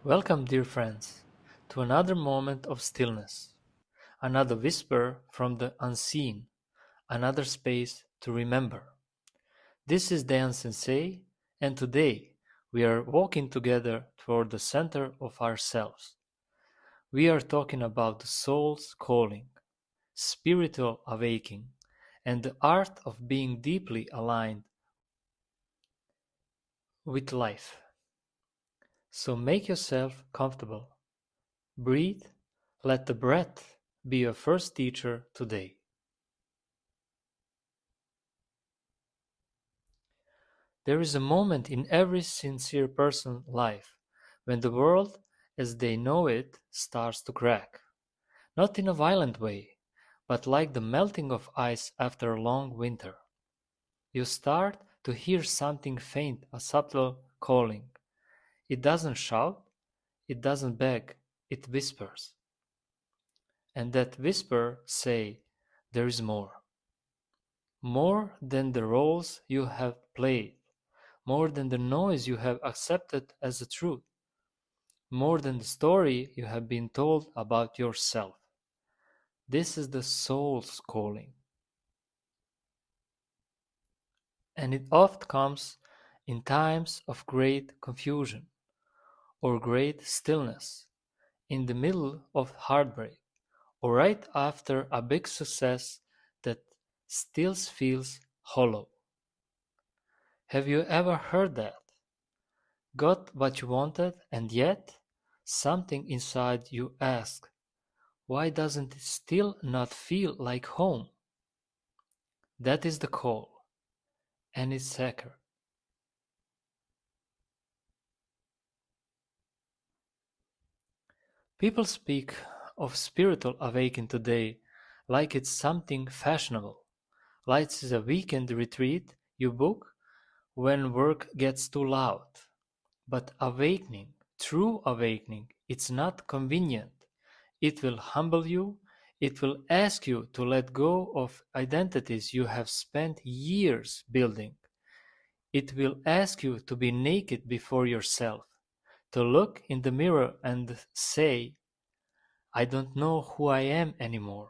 Welcome, dear friends, to another moment of stillness, another whisper from the unseen, another space to remember. This is Dejan Sensei, and today we are walking together toward the center of ourselves. We are talking about the soul's calling, spiritual awakening, and the art of being deeply aligned with life. So make yourself comfortable. Breathe. Let the breath be your first teacher today. There is a moment in every sincere person's life when the world, as they know it, starts to crack. Not in a violent way, but like the melting of ice after a long winter. You start to hear something faint, a subtle calling. It doesn't shout, it doesn't beg, it whispers. And that whisper say, there is more. More than the roles you have played, more than the noise you have accepted as a truth, more than the story you have been told about yourself. This is the soul's calling. And it oft comes in times of great confusion or great stillness, in the middle of heartbreak, or right after a big success that still feels hollow. Have you ever heard that? Got what you wanted, and yet something inside you asks, why doesn't it still not feel like home? That is the call, and it's sacred. People speak of spiritual awakening today like it's something fashionable, like it's a weekend retreat you book when work gets too loud. But awakening, true awakening, it's not convenient. It will humble you. It will ask you to let go of identities you have spent years building. It will ask you to be naked before yourself, to look in the mirror and say, I don't know who I am anymore,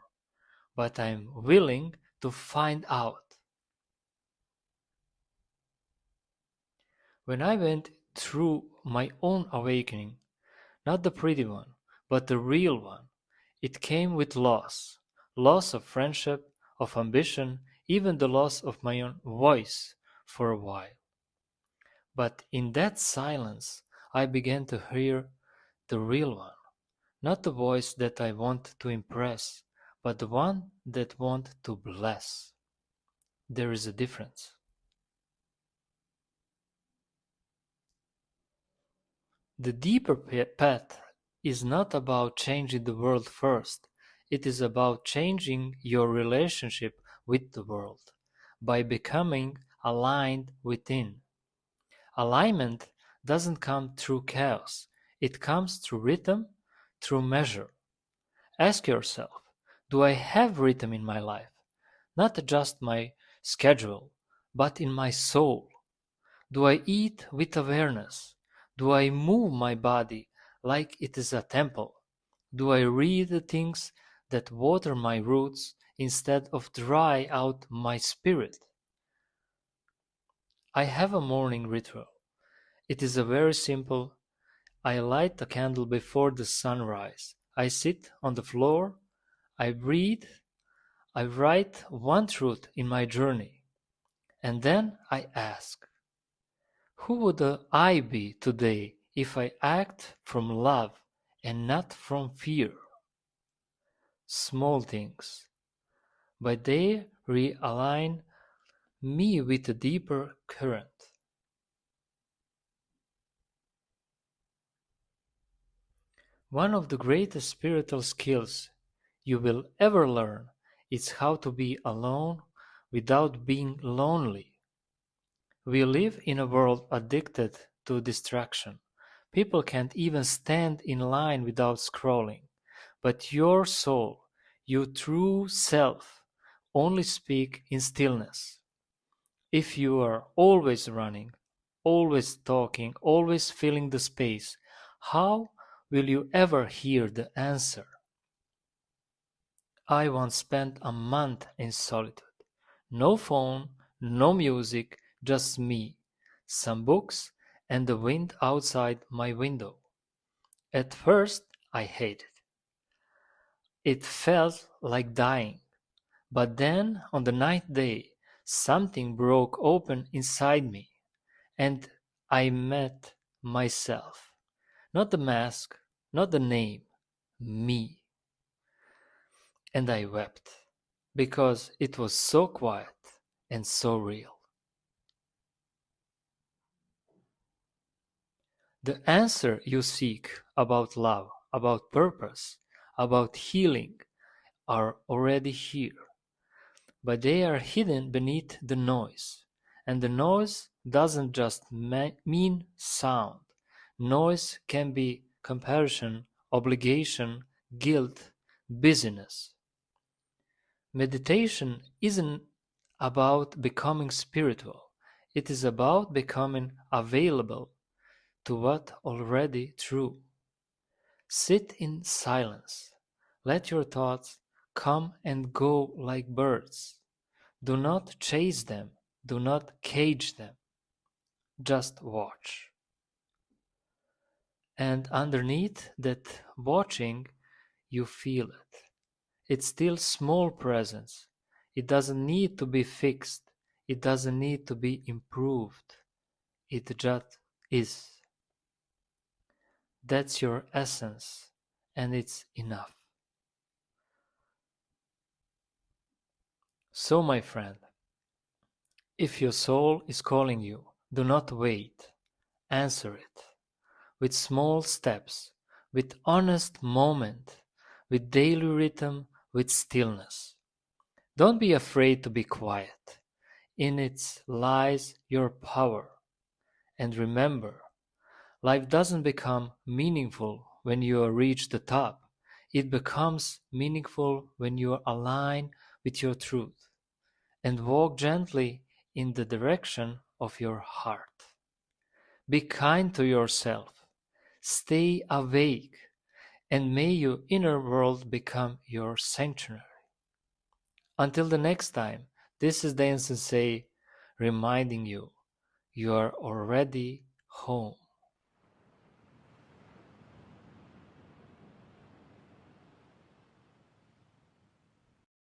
but I'm willing to find out. When I went through my own awakening, not the pretty one, but the real one, it came with loss. Loss of friendship, of ambition, even the loss of my own voice for a while. But in that silence, I began to hear the real one, not the voice that I want to impress, but the one that want to bless. There is a difference. The deeper path is not about changing the world first. It is about changing your relationship with the world by becoming aligned within. Alignment doesn't come through chaos. It comes through rhythm, through measure. Ask yourself, do I have rhythm in my life? Not just my schedule, but in my soul. Do I eat with awareness? Do I move my body like it is a temple? Do I read the things that water my roots instead of dry out my spirit? I have a morning ritual. It is a very simple. I light a candle before the sunrise. I sit on the floor. I breathe. I write one truth in my journey. And then I ask, who would I be today if I act from love and not from fear? Small things, but they realign me with a deeper current. One of the greatest spiritual skills you will ever learn is how to be alone without being lonely. We live in a world addicted to distraction. People can't even stand in line without scrolling. But your soul, your true self, only speak in stillness. If you are always running, always talking, always filling the space, how will you ever hear the answer? I once spent a month in solitude. No phone, no music, just me, some books, and the wind outside my window. At first, I hated it. It felt like dying. But then, on the ninth day, something broke open inside me, and I met myself. Not the mask, not the name, me. And I wept, because it was so quiet and so real. The answer you seek about love, about purpose, about healing are already here, but they are hidden beneath the noise. And the noise doesn't just mean sound. Noise can be comparison, obligation, guilt, busyness. Meditation isn't about becoming spiritual. It is about becoming available to what already true. Sit in silence. Let your thoughts come and go like birds. Do not chase them. Do not cage them. Just watch. And underneath that watching, you feel it. It's still small presence. It doesn't need to be fixed. It doesn't need to be improved. It just is. That's your essence, and it's enough. So, my friend, if your soul is calling you, do not wait. Answer it with small steps, with honest moment, with daily rhythm, with stillness. Don't be afraid to be quiet. In it lies your power. And remember, life doesn't become meaningful when you reach the top. It becomes meaningful when you align with your truth and walk gently in the direction of your heart. Be kind to yourself. Stay awake, and may your inner world become your sanctuary. Until the next time, this is Dejan Sensei reminding you, you are already home.